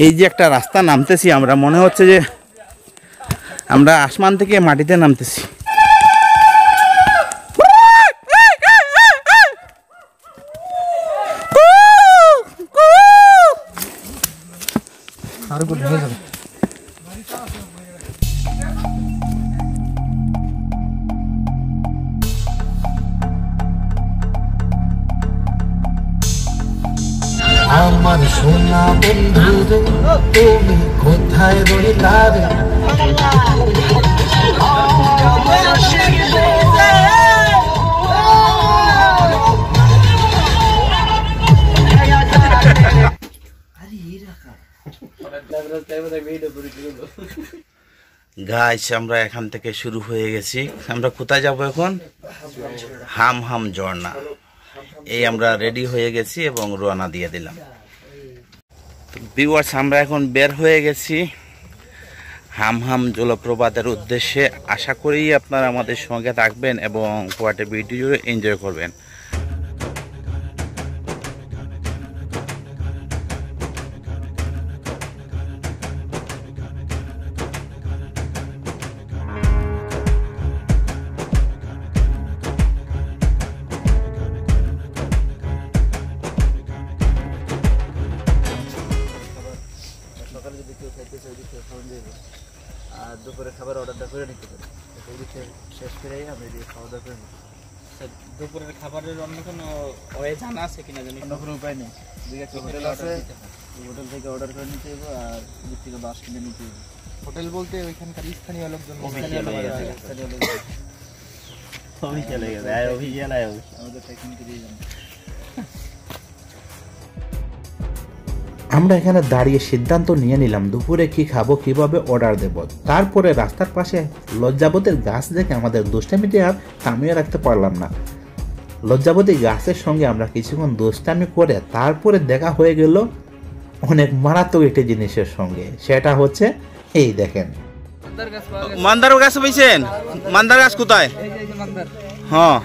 এই যে একটা রাস্তা নামতেছি আমরা, মনে হচ্ছে যে আমরা আসমান থেকে মাটিতে নামতেছি। আমার সোনা বন্ধু রে, তুমি কোথায় রইলা রে? গাইস আমরা এখান থেকে শুরু হয়ে গেছি। আমরা কোথায় যাব এখন? হাম হাম ঝর্ণা। এই আমরা রেডি হয়ে গেছি এবং রওনা দিয়ে দিলাম। ভিউয়ার্স, আমরা এখন বের হয়ে গেছি হাম হাম জলপ্রপাতের উদ্দেশ্যে। আশা করি আপনারা আমাদের সঙ্গে থাকবেন এবং পুরোটা ভিডিও এনজয় করবেন। আর দুপুরে খাবার অর্ডারটা করে নিতে পারি, শেষ করে আমরা খাওয়া দাওয়া করে নিই। দুপুরের খাবারের অন্য কোনো ওয়ে জানা আছে কিনা জানি? অন্য কোনো উপায় নেই। হোটেল আছে, হোটেল থেকে অর্ডার করে নিতে হবে আর দিক থেকে বাস কিনে নিতে হবে। হোটেল বলতে ওইখানকার স্থানীয় লোকজন, আমাদের টেকনিকে দিয়ে যান। আমরা এখানে দাঁড়িয়ে সিদ্ধান্ত নিয়ে নিলাম দুপুরে কি খাবো, কিভাবে অর্ডার দেব। তারপরে রাস্তার পাশে লজ্জাবতীর গাছ দেখে আমাদের দুষ্টামিটি আর থামিয়ে রাখতে পারলাম না। লজ্জাবতী গাছের সঙ্গে আমরা কিছুক্ষণ দুষ্টামি করে তারপরে দেখা হয়ে গেল অনেক মারাত্মক একটি জিনিসের সঙ্গে। সেটা হচ্ছে এই দেখেন, মান্দার গাছ পাইছেন? মান্দার গাছ কোথায়? হ্যাঁ,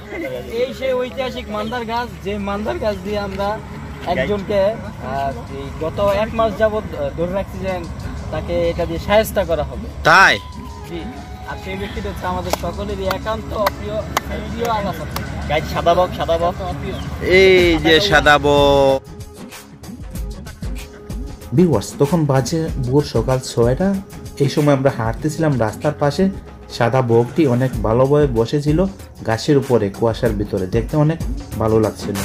এই সেই ঐতিহাসিক মান্দার গাছ, যে মান্দার গাছ দিয়ে আমরা একজনকে গত 1 মাস যাবত ধরে রাখছি যে তাকে এটা দিয়ে শায়েস্তা করা হবে। তাই? জি। আর সেই ব্যক্তিটা হচ্ছে আমাদের সকলেরই একান্ত অপ্রিয় আগাছা গাইড সাদাবক। এই যে সাদাবক। ভিউয়ার্স, তখন বাজে ভোর সকাল 6টা। এই সময় আমরা হাঁটতেছিলাম রাস্তার পাশে। সাদা বকটি অনেক ভালোভাবে বসেছিল গাছের উপরে, কুয়াশার ভিতরে। দেখতে অনেক ভালো লাগছিল।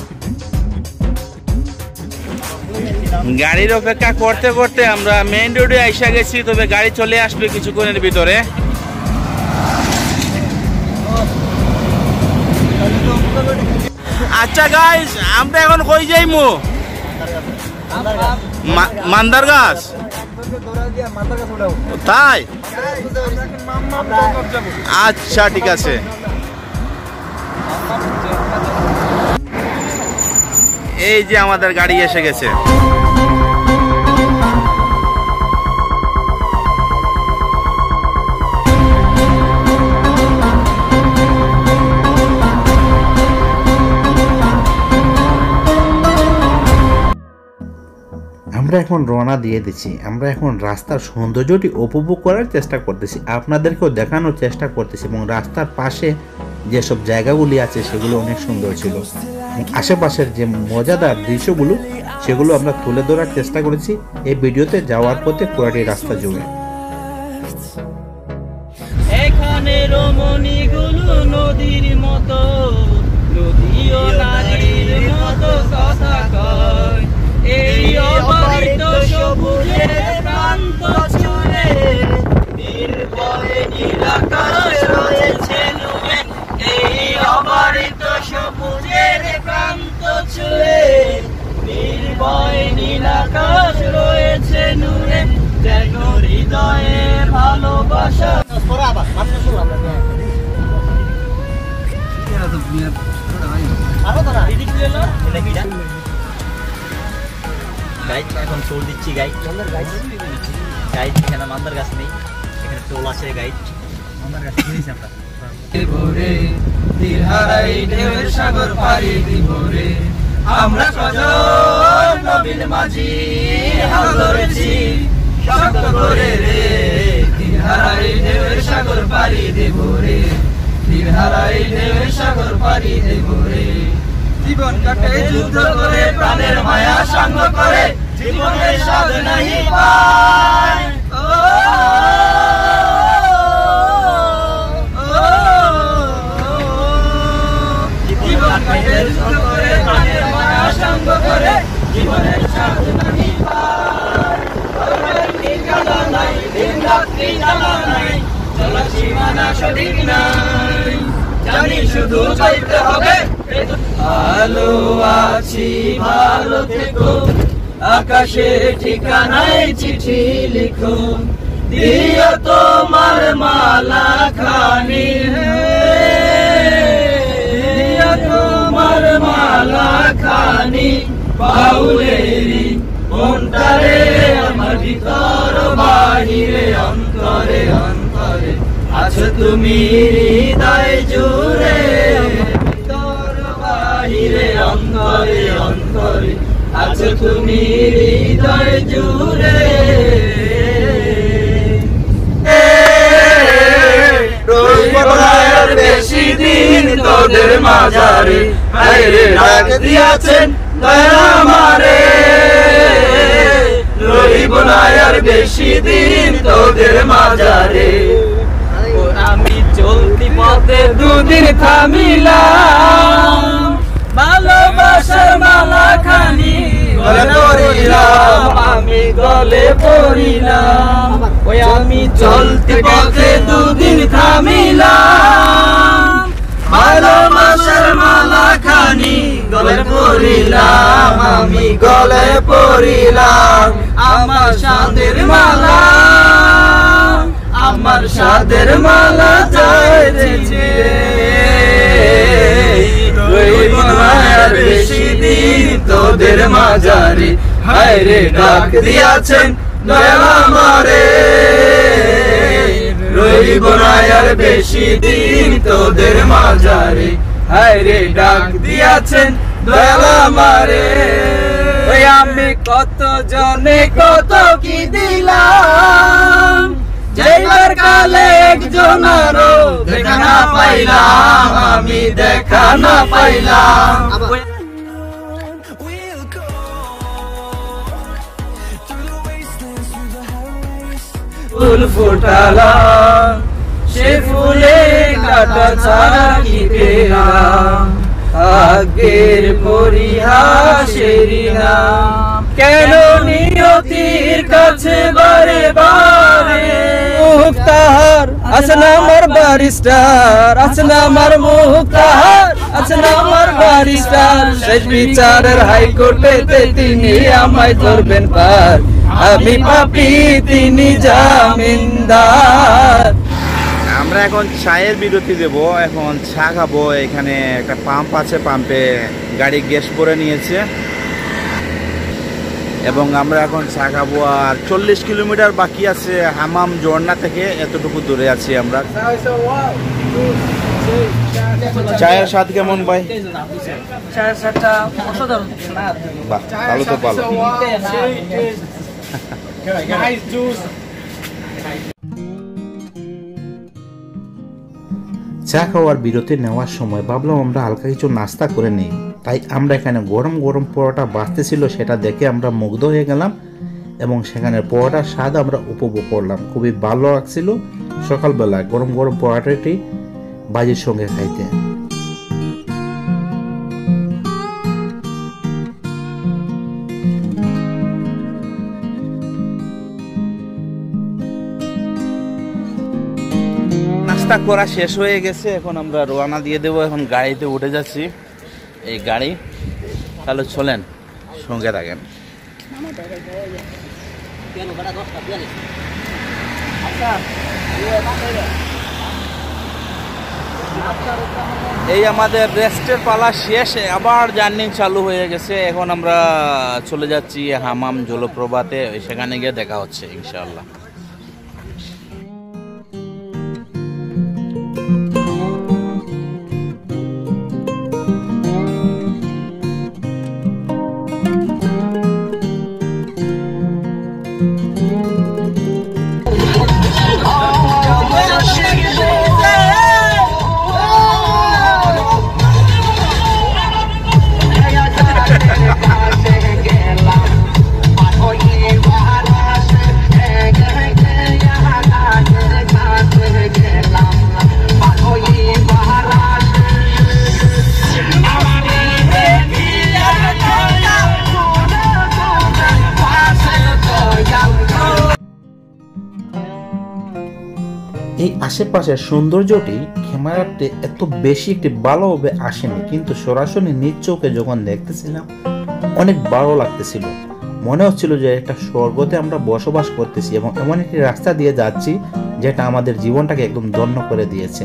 গাড়ির অপেক্ষা করতে করতে আমরা মেইন রোডে আইসা গেছি, তবে গাড়ি চলে আসবে কিছুক্ষণের ভিতরে। আচ্ছা গাইস, আমরা এখন কই যাইমু? মান্দার গাছ। তাই? আচ্ছা ঠিক আছে। এই যে আমাদের গাড়ি এসে গেছে। আমরা এখন রওনা দিয়ে দিচ্ছি। আমরা এখন রাস্তার সৌন্দর্যটি উপভোগ করার চেষ্টা করতেছি, আপনাদেরকেও দেখানোর চেষ্টা করতেছি। এবং রাস্তার পাশে যেসব জায়গাগুলি আছে সেগুলো অনেক সুন্দর ছিল। আশেপাশের যে মজাদার দৃশ্যগুলো সেগুলো আমরা তুলে ধরার চেষ্টা করেছি এই ভিডিওতে যাওয়ার পথে পুরাটি রাস্তা জুড়ে। এখানে রমণীগুলো নদীর মতো, নদীও নারীর মতো কথা কয়। এই অবারিত সবুজের প্রান্ত জুড়ে নির্ভয়ে নীলাকাশ রয়েছে নুয়ে। এই অবারিত সবুজের প্রান্ত জুড়ে নির্ভয়ে নীলাকাশ রয়েছে নুয়ে। যেন হৃদয়ে ভালোবাসা। এখন টোল দিচ্ছি গাইড। এখানে মান্দার গাছ নেই, এখানে টোল আছে গাইড। মান্দার গাছ দিয়েছি আমরা। সাগর পাড়ি দিব রে আমরা, নবীন মাঝি হাল ধরেছি শক্ত করে রে, দিন হারাই ঢেউয়ের সাগর পাড়ি দেব রে, দিন হারাই ঢেউয়ের সাগর পাড়ি দেব রে। জীবন কাটে যুদ্ধ করে, প্রাণের মায়া সঙ্গ করে, জীবনের স্বাদ নাহি পায়। জীবন কাটে যুদ্ধ করে, প্রাণের মায়া সঙ্গ করে, জীবনের স্বাদ নাহি পায়। ঠিকানা নাই, দিন রাত্রি জানা নাই, চলার সীমানা সঠিক নাই, জানি শুধু চলতে হবে। ভালো আছি ভালো থেকো, আকাশে ঠিকানায় চিঠি লিখো, দিও তোমার মালা খানি, দিও তোমার মালা খানি, বাউলেরি মনটারে আমার ভিতর বাহিরে অন্তরে অন্তরে আছো তুমি হৃদয় জুড়ে, ভিতর বাহিরে অন্তরে অন্তরে আছো তুমি হৃদয় জুড়ে। রইবার বেশি দিন তোদের মাঝারে, হায়রে ডাক দিয়াছেন দয়া আমারে, রইব না আর বেশি দিন তোদের মাঝারে। আমি চলতি পথে দুদিন থামিলাম, ভালোবাসার মালা খানি গলে পড়িলাম, আমি গলে পড়িলাম। ওই আমি চলতি পথে দুদিন থামিলাম, ভালোবাসার মালা খানি গলে পড়িলাম, আমি গলে পড়িলাম। আমার সাদের মালা, আমার সাদের মালা চাইছে, রইব না আর বেশি দিন তোদের মাঝারে, হায়রে ডাক দিয়াছেন দয়াল আমারে, রইব না আর বেশি দিন তোদের মাঝারে, হায়রে ডাক দিয়াছেন দয়াল আমারে। ওই আমি কত জনে কত কি দিলাম, যেবার কালে একজন আরো দেখা না পাইলাম, আমি দেখা না পাইলাম। ফুল ফুটালাম, সে ফুলে কাটা ছাড়ি পেলাম, আগের পরিহাসেরই নাম, কেন নিয়তির কাছে বারে বারে মুক্তাহার আছে না আমার বারিস্টার, আছে না আমার মুক্তাহার, আছে না আমার বারিস্টার, শেষ বিচারের হাইকোর্টেতে তিনি আমায় ধরবেন পার, আমি পাপী তিনি জামিনদার। আমরা এখন চায়ের বিরতি দেব, এখন চা খাবো। এখানে একটা পাম্প আছে, পাম্পে গাড়ি গ্যাস করে নিয়েছে এবং আমরা এখন চা খাবো। আর 40 কিলোমিটার বাকি আছে হামাম ঝর্ণা থেকে, এতটুকু দূরে আছি আমরা। চায়ের স্বাদ কেমন ভাই? চায়ের স্বাদটা অসাধারণ। বাহ, ভালো তো ভালো। চা খাওয়ার বিরতি নেওয়ার সময় ভাবলাম আমরা হালকা কিছু নাস্তা করে নিই, তাই আমরা এখানে গরম গরম পরোটা বাঁচতেছিল, সেটা দেখে আমরা মুগ্ধ হয়ে গেলাম এবং সেখানে পরোটার স্বাদ আমরা উপভোগ করলাম। খুবই ভালো লাগছিল সকালবেলা গরম গরম পরোটাটি ভাজির সঙ্গে খাইতে। নাস্তা করা শেষ হয়ে গেছে, এখন আমরা রওনা দিয়ে দেবো। এখন গাড়িতে উঠে যাচ্ছি, এই গাড়ি। তাহলে চলেন, সঙ্গে থাকেন। এই আমাদের রেস্টের পালা শেষ, আবার জার্নি চালু হয়ে গেছে। এখন আমরা চলে যাচ্ছি হামাম জলপ্রপাতে, সেখানে গিয়ে দেখা হচ্ছে ইনশাআল্লাহ। আশেপাশের সৌন্দর্যটি ক্যামেরাতে এত বেশি একটি ভালোভাবে আসেনি, কিন্তু সরাসরি নিজ চোখে যখন দেখতেছিলাম অনেক ভালো লাগতেছিল। মনে হচ্ছিল যে একটা স্বর্গতে আমরা বসবাস করতেছি এবং এমন একটি রাস্তা দিয়ে যাচ্ছি যেটা আমাদের জীবনটাকে একদম ধন্য করে দিয়েছে।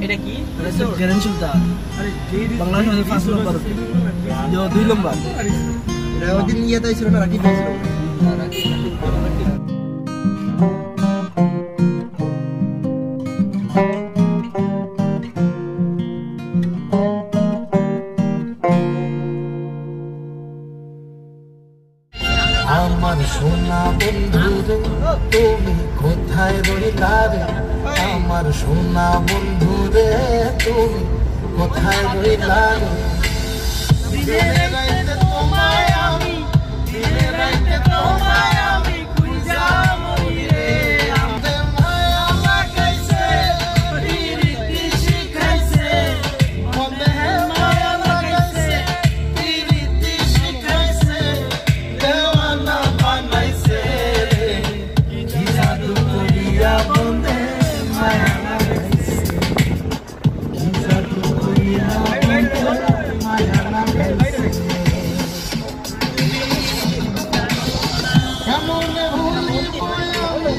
এটা কি জেরেন সুলতান বাংলাদেশ মধ্যে 5 নম্বর जो 2 নম্বর এটা ওদিন ইয়াতে ছিল না রাকিব ছিল আমার সোনা বন্ধু রে তুমি কোথায় রইলা রে আমার সোনা বন্ধু রে তুমি কোথায় রইলা রে দিনে রাতে তোমায় আমি দিনে রাতে তোমায় আমি খুঁজা মরি রে আমতে মায়া লাগাইছে প্রীতি শিখাইছে মনে মায়া লাগাইছে প্রীতি শিখাইছে দেওয়ানা বানাইছে কি জাদু করিয়া বন্ধে মায়া লাগাইছে কি জাদু করিয়া মায়া লাগাইছে কেমনে ভুলিব আমি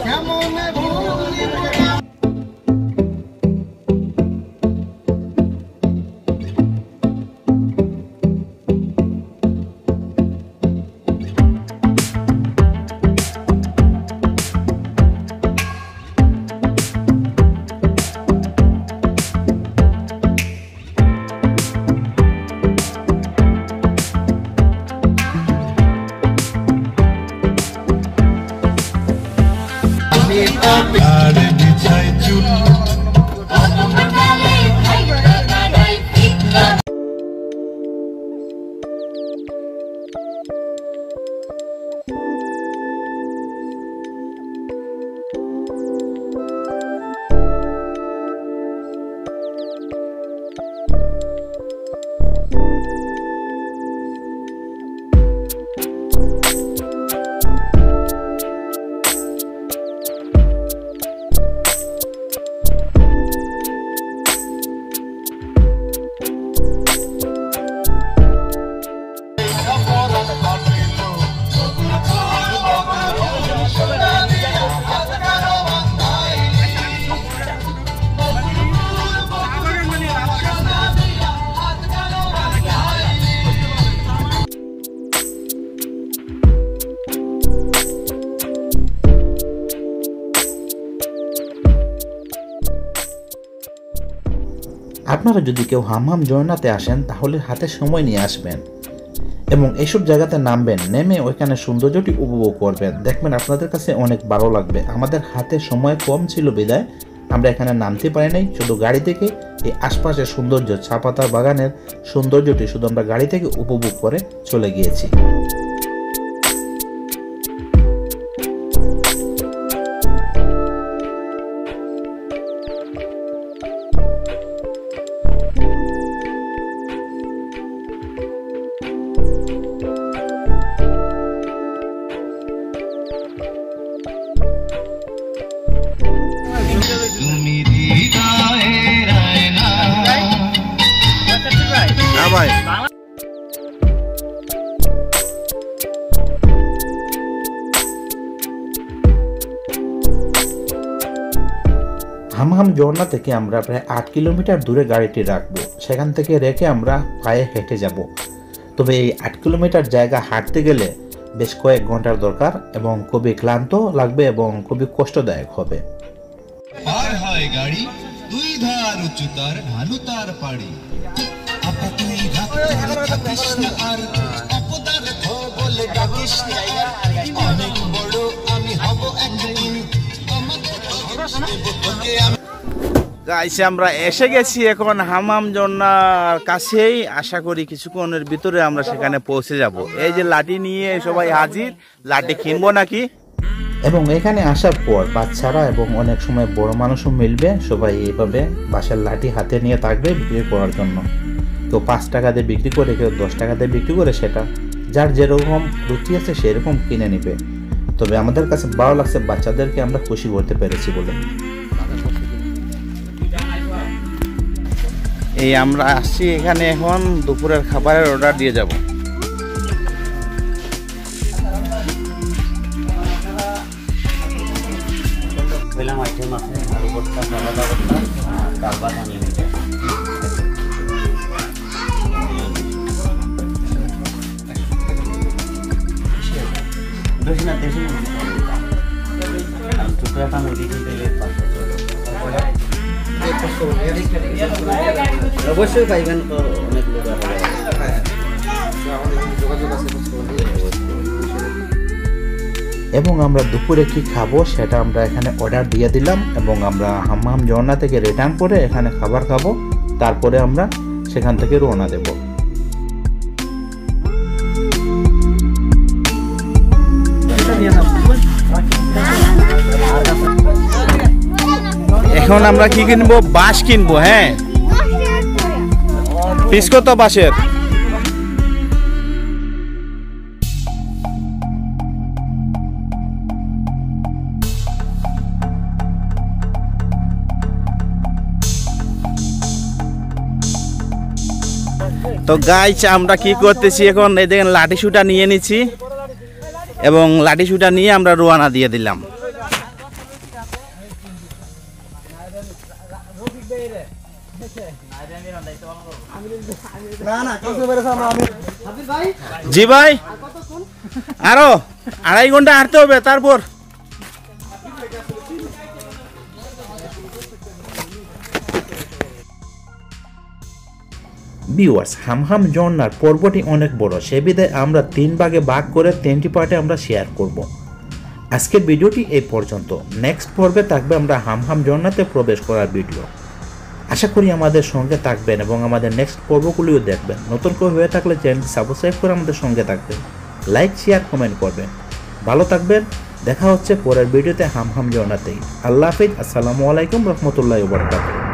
কেমনে ভুলিব আপনারা যদি কেউ হামহাম ঝর্ণাতে আসেন তাহলে হাতে সময় নিয়ে আসবেন এবং এইসব জায়গাতে নামবেন, নেমে ওইখানে সৌন্দর্যটি উপভোগ করবেন, দেখবেন আপনাদের কাছে অনেক ভালো লাগবে। আমাদের হাতে সময় কম ছিল বিদায় আমরা এখানে নামতে পারি নাই, শুধু গাড়ি থেকে এই আশপাশের সৌন্দর্য চা পাতার বাগানের সৌন্দর্যটি শুধু আমরা গাড়ি থেকে উপভোগ করে চলে গিয়েছি। হামহাম ঝর্ণা থেকে আমরা প্রায় 8 কিলোমিটার দূরে গাড়িটি রাখবো, সেখান থেকে রেখে আমরা পায়ে হেঁটে যাব। তবে এই 8 কিলোমিটার জায়গা হাঁটতে গেলে বেশ কয়েক ঘন্টার দরকার এবং খুবই ক্লান্ত লাগবে এবং খুবই কষ্টদায়ক হবে। পার হয় গাড়ি দুই ধার উচ্চতার ভানুতার পাড়ি। গাইস আমরা এসে গেছি এখন হামাম ঝর্ণার কাছেই। আশা করি কিছুক্ষণের ভিতরে আমরা সেখানে পৌঁছে যাব। এই যে লাঠি নিয়ে সবাই হাজির, লাঠি কিনবো নাকি? এবং এখানে আসার পর বাচ্চারা এবং অনেক সময় বড় মানুষও মিলবে, সবাই এইভাবে বাঁশের লাঠি হাতে নিয়ে থাকবে বিক্রি করার জন্য। কেউ 5 টাকা দিয়ে বিক্রি করে, কেউ 10 টাকা দিয়ে বিক্রি করে, সেটা যার যেরকম রুচি আছে সেরকম কিনে নিবে। তবে আমাদের কাছে ভালো লাগছে বাচ্চাদেরকে আমরা খুশি করতে পেরেছি বলে। এই আমরা আসছি এখানে, এখন দুপুরের খাবারের অর্ডার দিয়ে যাব। পেলাম আইটেম আছে আলু ভর্তা, সালাদ ভর্তা, ডাল ভাত আনলিমিটেড। দেশি না ছোটো একটা মুরগি কিনতে গেলে 500 অবশ্যই পাইবেন তো, অনেক লোক এবং আমরা দুপুরে কি খাবো সেটা আমরা এখানে অর্ডার দিয়ে দিলাম এবং আমরা হামহাম ঝর্ণা থেকে রিটার্ন করে এখানে খাবার খাবো, তারপরে আমরা সেখান থেকে রওনা দেব। এখন আমরা কি কিনবো? বাঁশ কিনবো। হ্যাঁ, পিস কত বাঁশের? তো গাইস আমরা কি করতেছি এখন, এই দেখেন লাঠি সুটা নিয়ে নিচ্ছি এবং লাঠি সুটা নিয়ে আমরা রওনা দিয়ে দিলাম। জি ভাই, আরো 2.5 ঘন্টা হাঁটতে হবে তারপর। ভিউয়ার্স, হামহাম ঝর্ণার পর্বটি অনেক বড়, সে বিধায় আমরা 3 ভাগে ভাগ করে 3টি পার্টে আমরা শেয়ার করব। আজকের ভিডিওটি এই পর্যন্ত। নেক্সট পর্বে থাকবে আমরা হামহাম ঝর্ণাতে প্রবেশ করার ভিডিও। আশা করি আমাদের সঙ্গে থাকবেন এবং আমাদের নেক্সট পর্বগুলিও দেখবেন। নতুন কেউ হয়ে থাকলে চ্যানেলটি সাবস্ক্রাইব করে আমাদের সঙ্গে থাকবেন, লাইক শেয়ার কমেন্ট করবেন। ভালো থাকবেন, দেখা হচ্ছে পরের ভিডিওতে হামহাম ঝর্ণাতেই। আল্লাহ হাফিজ, আসসালামু আলাইকুম রহমতুল্লাহি ওয়া বারাকাতুহু।